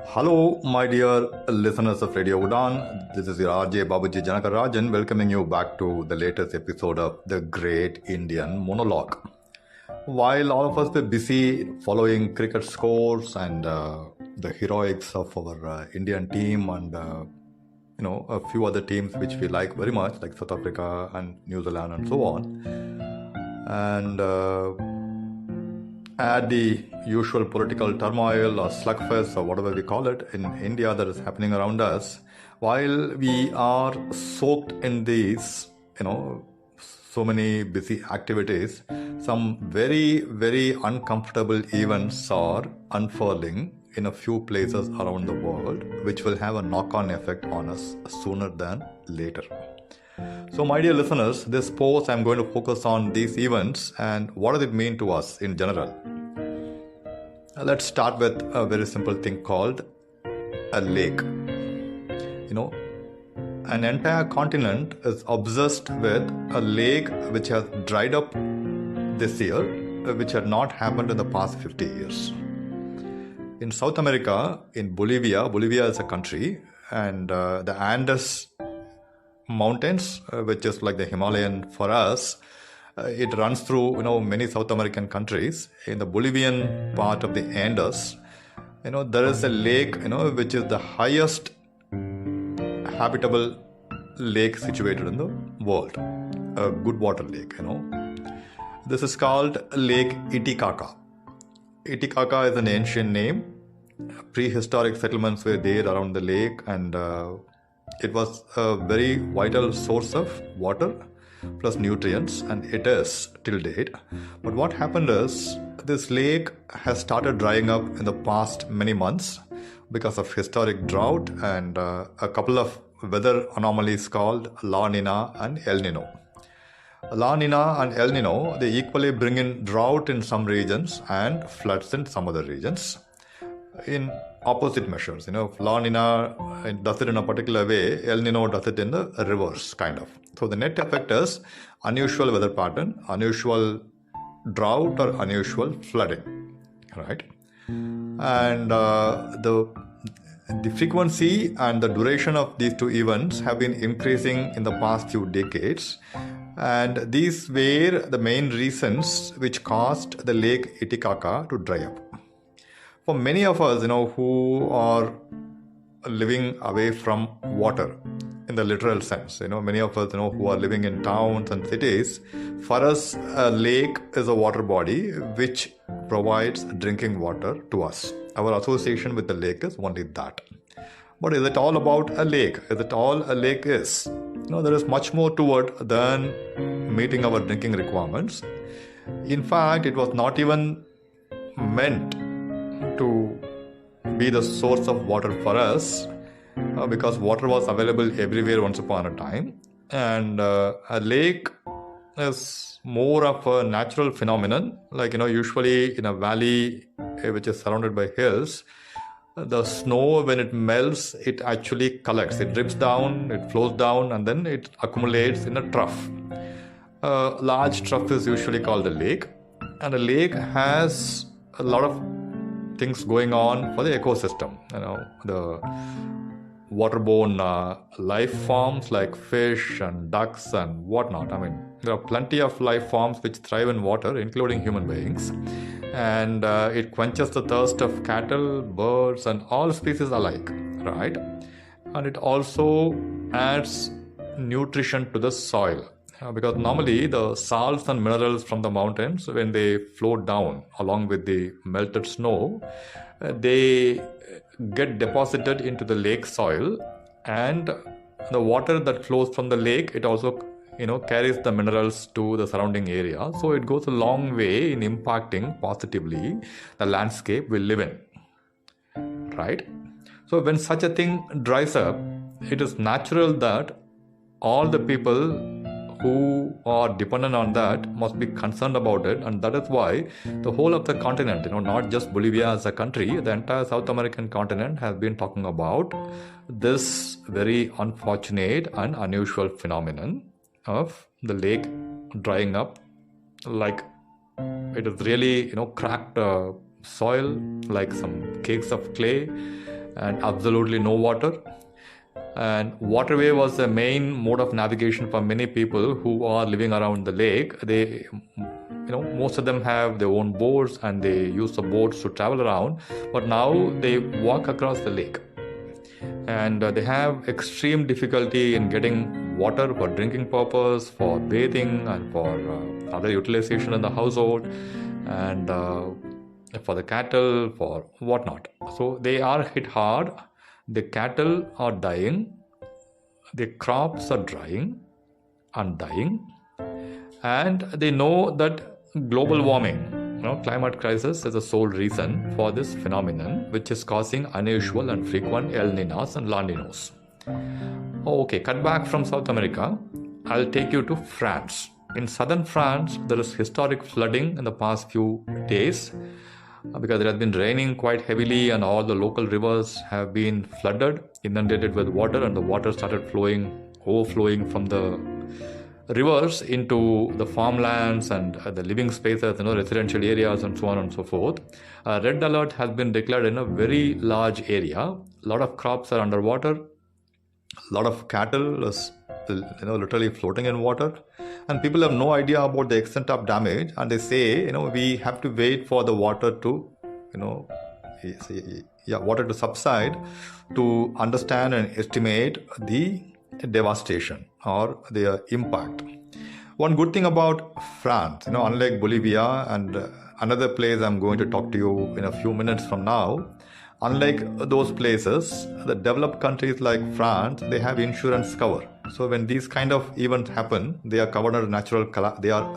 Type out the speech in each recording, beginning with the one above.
Hello, my dear listeners of Radio Udaan. This is your RJ babuji janak rajan welcoming you back to the latest episode of the Great Indian Monologue. While all of us were busy following cricket scores and the heroics of our Indian team and a few other teams which we like very much, like South Africa and New Zealand and so on, and at the usual political turmoil or slugfest or whatever we call it in India that is happening around us, while we are soaked in these, so many busy activities, some very, very uncomfortable events are unfurling in a few places around the world, which will have a knock-on effect on us sooner than later. So, my dear listeners, this post I'm going to focus on these events and what does it mean to us in general. Let's start with a very simple thing called a lake. An entire continent is obsessed with a lake which has dried up this year, which had not happened in the past 50 years. In South America, in Bolivia is a country, and the Andes mountains, which is like the Himalayan for us, it runs through many South American countries. In the Bolivian part of the Andes, there is a lake which is the highest habitable lake situated in the world, a good water lake. This is called Lake Iticaca. Iticaca is an ancient name. Prehistoric settlements were there around the lake, and it was a very vital source of water plus nutrients, and it is till date. But what happened is this lake has started drying up in the past many months because of historic drought and a couple of weather anomalies called La Nina and El Nino. La Nina and El Nino, they equally bring in drought in some regions and floods in some other regions in opposite measures. La Nina does it in a particular way, El Nino does it in the reverse, kind of. So the net effect is unusual weather pattern, unusual drought or unusual flooding, right? And the frequency and the duration of these two events have been increasing in the past few decades. And these were the main reasons which caused the lake Iticaca to dry up. For many of us, who are living away from water in the literal sense, many of us, who are living in towns and cities, for us, a lake is a water body which provides drinking water to us. Our association with the lake is only that. But is it all about a lake? Is it all a lake is? There is much more to it than meeting our drinking requirements. In fact, it was not even meant to be the source of water for us because water was available everywhere once upon a time, and a lake is more of a natural phenomenon. Like usually in a valley which is surrounded by hills, the snow, when it melts, it actually collects, it drips down, it flows down, and then it accumulates in a trough. A large trough is usually called a lake, and a lake has a lot of things going on for the ecosystem. The waterborne life forms like fish and ducks and whatnot. There are plenty of life forms which thrive in water, including human beings, and it quenches the thirst of cattle, birds, and all species alike, right? And it also adds nutrition to the soil. Because normally the salts and minerals from the mountains, when they float down along with the melted snow, they get deposited into the lake soil, and the water that flows from the lake, it also carries the minerals to the surrounding area. So it goes a long way in impacting positively the landscape we live in, right? So when such a thing dries up, it is natural that all the people who are dependent on that must be concerned about it, and that is why the whole of the continent, not just Bolivia as a country, the entire South American continent has been talking about this very unfortunate and unusual phenomenon of the lake drying up. Like it is really, cracked soil, like some cakes of clay, and absolutely no water. And waterway was the main mode of navigation for many people who are living around the lake. They, most of them have their own boats and they use the boats to travel around, but now they walk across the lake. And they have extreme difficulty in getting water for drinking purpose, for bathing, and for other utilization in the household, and for the cattle, for whatnot. So they are hit hard. The cattle are dying, the crops are drying and dying, and they know that global warming, climate crisis is the sole reason for this phenomenon, which is causing unusual and frequent El Niños and La Niños. Okay, cut back from South America. I'll take you to France. In southern France, there is historic flooding in the past few days, because it has been raining quite heavily and all the local rivers have been flooded, inundated with water, and the water started overflowing from the rivers into the farmlands and the living spaces, residential areas and so on and so forth. A red alert has been declared in a very large area. A lot of crops are underwater. A lot of cattle is literally floating in water, and people have no idea about the extent of damage, and they say we have to wait for the water to water to subside to understand and estimate the devastation or the impact. One good thing about France, unlike Bolivia and another place I'm going to talk to you in a few minutes from now, unlike those places, the developed countries like France, they have insurance cover. So when these kind of events happen, they are covered under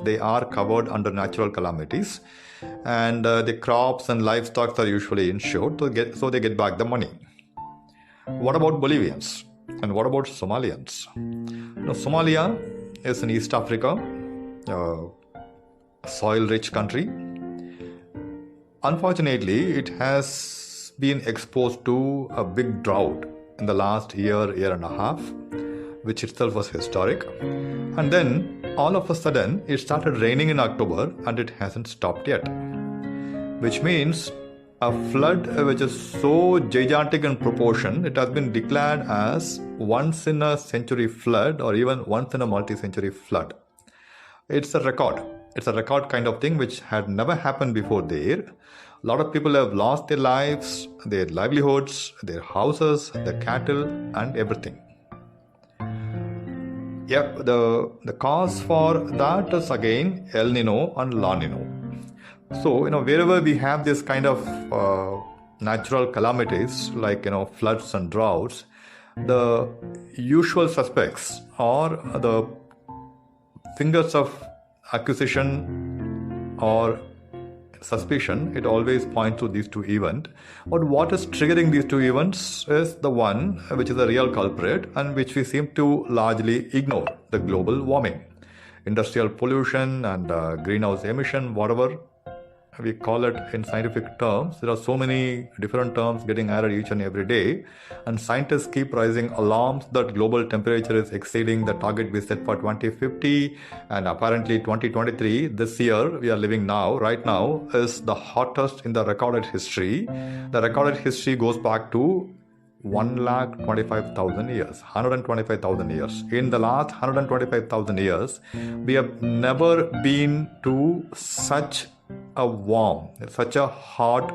they are covered under natural calamities, and the crops and livestock are usually insured, so they get back the money. What about Bolivians? And what about Somalians? Somalia is in East Africa, a soil-rich country. Unfortunately, it has been exposed to a big drought in the last year and a half, which itself was historic. And then all of a sudden it started raining in October and it hasn't stopped yet, which means a flood which is so gigantic in proportion, it has been declared as once in a century flood or even once in a multi-century flood. It's a record kind of thing which had never happened before there. A lot of people have lost their lives, their livelihoods, their houses, their cattle and everything. Yep, the cause for that is again El Nino and La Nino. So, wherever we have this kind of natural calamities like, floods and droughts, the usual suspects or the fingers of accusation or suspicion, it always points to these two events. But what is triggering these two events is the one which is a real culprit and which we seem to largely ignore: the global warming, industrial pollution and greenhouse emission, whatever we call it in scientific terms. There are so many different terms getting added each and every day, and scientists keep raising alarms that global temperature is exceeding the target we set for 2050, and apparently 2023, this year we are living now, right now, is the hottest in the recorded history. The recorded history goes back to 125,000 years, 125,000 years. In the last 125,000 years, we have never been to such a warm, such a hot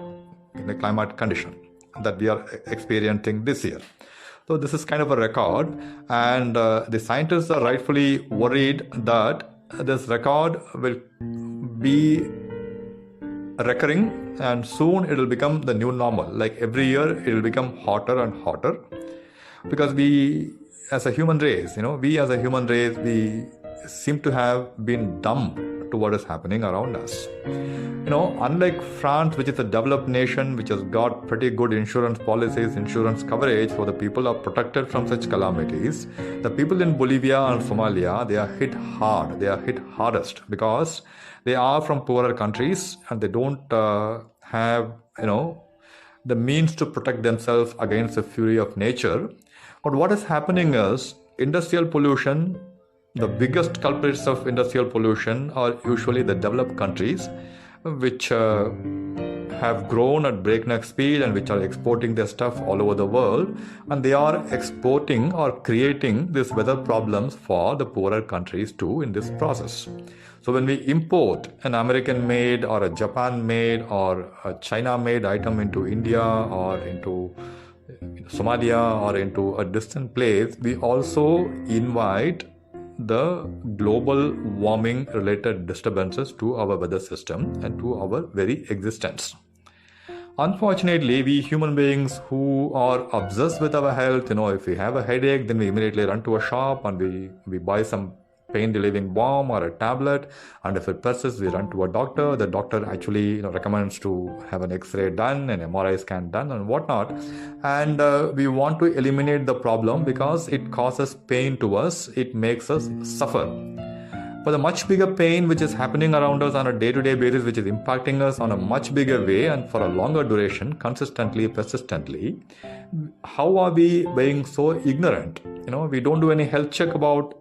climate condition that we are experiencing this year. So this is kind of a record, and the scientists are rightfully worried that this record will be recurring and soon it will become the new normal. Like every year it will become hotter and hotter, because we as a human race, we seem to have been dumb to what is happening around us. Unlike France, which is a developed nation which has got pretty good insurance policies, insurance coverage, so the people are protected from such calamities, the people in Bolivia and Somalia, they are hit hard. They are hit hardest because they are from poorer countries and they don't have the means to protect themselves against the fury of nature. But what is happening is industrial pollution. The biggest culprits of industrial pollution are usually the developed countries, which have grown at breakneck speed and which are exporting their stuff all over the world, and they are exporting or creating these weather problems for the poorer countries too in this process. So when we import an American-made or a Japan-made or a China-made item into India or into Somalia or into a distant place, we also invite the global warming related disturbances to our weather system and to our very existence. Unfortunately, we human beings who are obsessed with our health, if we have a headache, then we immediately run to a shop and we buy some pain relieving balm or a tablet, and if it persists, we run to a doctor. The doctor actually recommends to have an X-ray done, an MRI scan done, and whatnot. And we want to eliminate the problem because it causes pain to us. It makes us suffer. For the much bigger pain which is happening around us on a day-to-day basis, which is impacting us on a much bigger way and for a longer duration, consistently, persistently, how are we being so ignorant? We don't do any health check about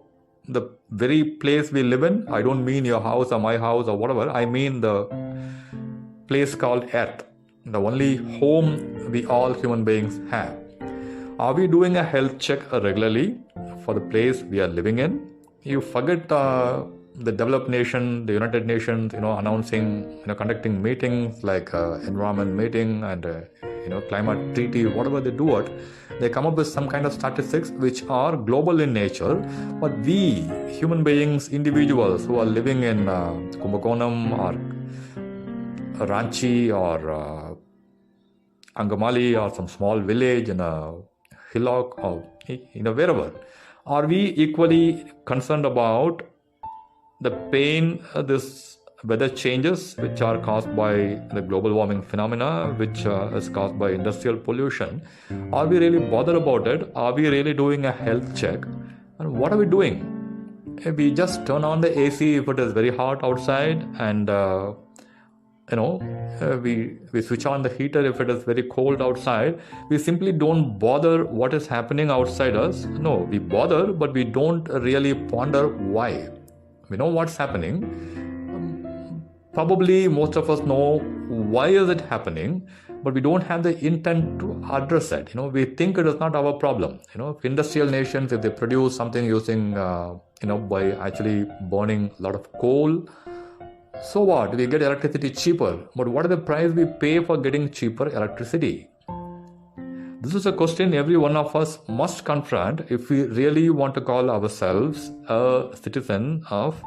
the very place we live in. I don't mean your house or my house or whatever. I mean the place called Earth, the only home we all human beings have. Are we doing a health check regularly for the place we are living in? You forget the developed nation, the United Nations, announcing, conducting meetings like environment meeting and climate treaty, whatever they do it, they come up with some kind of statistics which are global in nature. But we, human beings, individuals who are living in Kumbakonam or Ranchi or Angamali or some small village in a hillock or wherever, are we equally concerned about the pain this weather changes which are caused by the global warming phenomena, which is caused by industrial pollution? Are we really bothered about it? Are we really doing a health check? And what are we doing? We just turn on the AC if it is very hot outside, and we switch on the heater if it is very cold outside. We simply don't bother what is happening outside us. No, we bother, but we don't really ponder why. We know what's happening. Probably most of us know why is it happening, but we don't have the intent to address it. We think it is not our problem. If industrial nations, if they produce something using, by actually burning a lot of coal, so what? We get electricity cheaper. But what is the price we pay for getting cheaper electricity? This is a question every one of us must confront if we really want to call ourselves a citizen of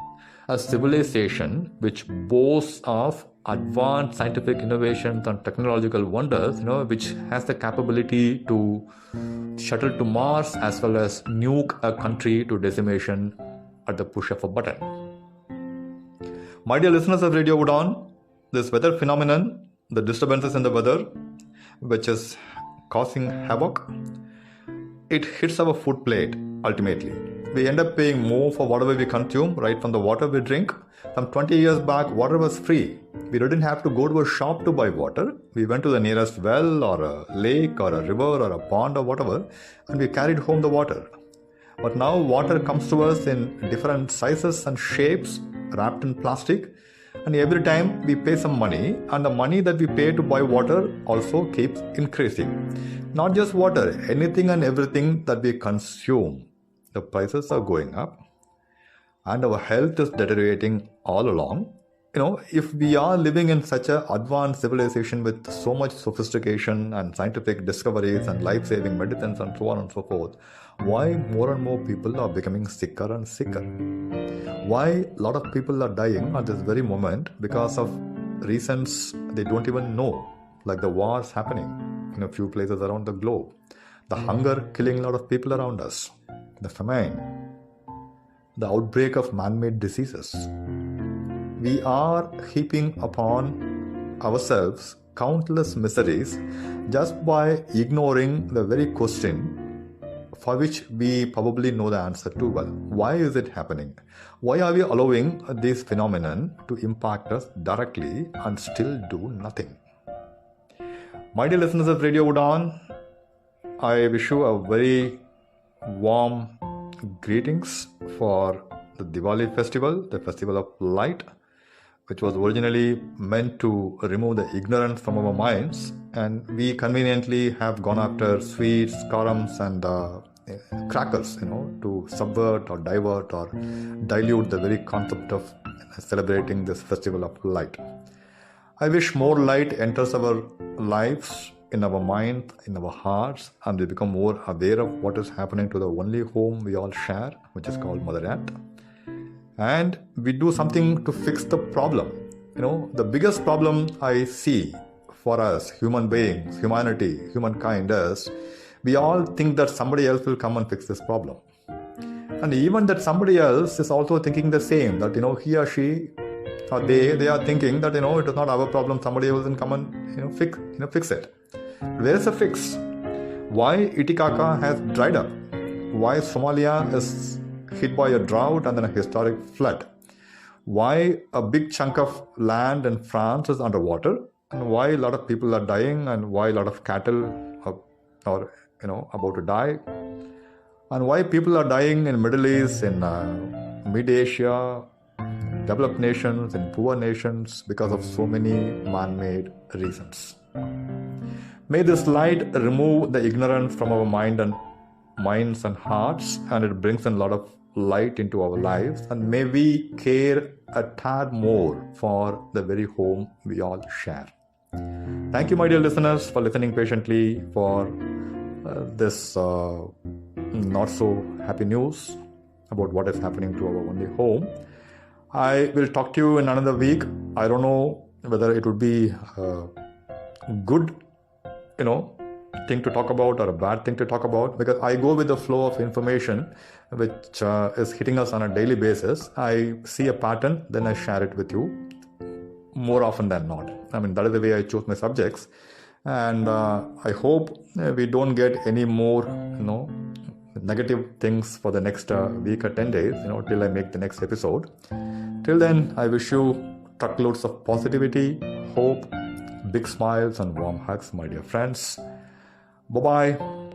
a civilization which boasts of advanced scientific innovations and technological wonders, which has the capability to shuttle to Mars as well as nuke a country to decimation at the push of a button. My dear listeners of Radio Udaan, this weather phenomenon, the disturbances in the weather, which is causing havoc, it hits our food plate ultimately. We end up paying more for whatever we consume, right from the water we drink. Some 20 years back, water was free. We didn't have to go to a shop to buy water. We went to the nearest well or a lake or a river or a pond or whatever, and we carried home the water. But now water comes to us in different sizes and shapes, wrapped in plastic, and every time we pay some money, and the money that we pay to buy water also keeps increasing. Not just water, anything and everything that we consume, the prices are going up, and our health is deteriorating all along. If we are living in such an advanced civilization with so much sophistication and scientific discoveries and life-saving medicines and so on and so forth, why more and more people are becoming sicker and sicker? Why a lot of people are dying at this very moment because of reasons they don't even know, like the wars happening in a few places around the globe, the hunger killing a lot of people around us, the famine, the outbreak of man-made diseases. We are heaping upon ourselves countless miseries just by ignoring the very question for which we probably know the answer to well. Why is it happening? Why are we allowing this phenomenon to impact us directly and still do nothing? My dear listeners of Radio Udaan, I wish you a very warm greetings for the Diwali festival, the festival of light. which was originally meant to remove the ignorance from our minds, and we conveniently have gone after sweets, karams, and crackers, to subvert or divert or dilute the very concept of celebrating this festival of light. I wish more light enters our lives, in our mind, in our hearts, and we become more aware of what is happening to the only home we all share, which is called Mother Earth. And we do something to fix the problem. The biggest problem I see for us, human beings, humanity, humankind, is we all think that somebody else will come and fix this problem. And even that somebody else is also thinking the same, that, he or she, or they are thinking that, it is not our problem, somebody else will come and, fix it. Where is the fix? Why Titicaca has dried up? Why Somalia is hit by a drought and then a historic flood? Why a big chunk of land in France is underwater? And why a lot of people are dying, and why a lot of cattle are about to die? And why people are dying in Middle East, in Mid-Asia, developed nations, in poor nations, because of so many man-made reasons. May this light remove the ignorance from our minds and hearts, and it brings in a lot of light into our lives, and may we care a tad more for the very home we all share. Thank you, my dear listeners, for listening patiently for this not so happy news about what is happening to our only home. I will talk to you in another week. I don't know whether it would be a good thing to talk about or a bad thing to talk about, because I go with the flow of information which is hitting us on a daily basis. I see a pattern, then I share it with you more often than not. That is the way I choose my subjects, and I hope we don't get any more negative things for the next week or 10 days, till I make the next episode. Till then, I wish you truckloads of positivity, hope, big smiles and warm hugs, my dear friends. Bye-bye.